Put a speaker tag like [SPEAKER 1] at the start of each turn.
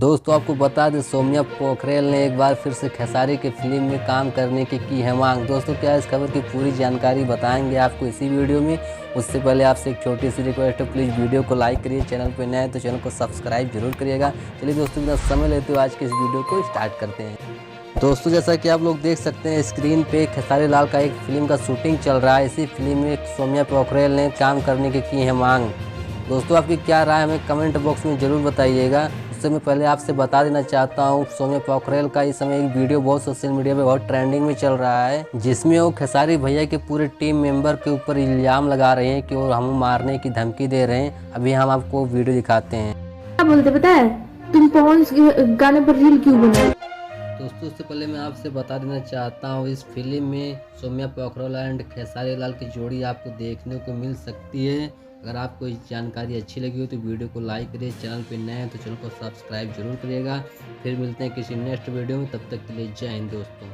[SPEAKER 1] दोस्तों आपको बता दें सौम्या पोखरेल ने एक बार फिर से खेसारी की फिल्म में काम करने की है मांग। दोस्तों क्या इस खबर की पूरी जानकारी बताएंगे आपको इसी वीडियो में। उससे पहले आपसे एक छोटी सी रिक्वेस्ट है, प्लीज़ वीडियो को लाइक करिए, चैनल पर नए हैं तो चैनल को सब्सक्राइब जरूर करिएगा। चलिए दोस्तों बिना समय लेते हुए आज के इस वीडियो को स्टार्ट करते हैं। दोस्तों जैसा कि आप लोग देख सकते हैं स्क्रीन पे खेसारी लाल का एक फिल्म का शूटिंग चल रहा है। इसी फिल्म में सौम्या पोखरेल ने काम करने की है मांग। दोस्तों आपकी क्या राय हमें कमेंट बॉक्स में ज़रूर बताइएगा। उससे मैं पहले आपसे बता देना चाहता हूँ सौम्या पोखरेल का इस समय एक वीडियो बहुत सोशल मीडिया पे बहुत ट्रेंडिंग में चल रहा है, जिसमें वो खेसारी भैया के पूरे टीम मेंबर के ऊपर इल्ज़ाम लगा रहे हैं कि वो हम मारने की धमकी दे रहे हैं। अभी हम आपको वीडियो दिखाते हैं।
[SPEAKER 2] क्या बोलते पता है, तुम पवन के गाने पर रील क्यों बनाए?
[SPEAKER 1] दोस्तों उससे पहले मैं आपसे बता देना चाहता हूँ इस फिल्म में सौम्या पोखरेल एंड खेसारी लाल की जोड़ी आपको देखने को मिल सकती है। अगर आपको इस जानकारी अच्छी लगी हो तो वीडियो को लाइक करिए, चैनल पे नए हैं तो चैनल को सब्सक्राइब जरूर करिएगा। फिर मिलते हैं किसी नेक्स्ट वीडियो में, तब तक के लिए जय हिंद दोस्तों।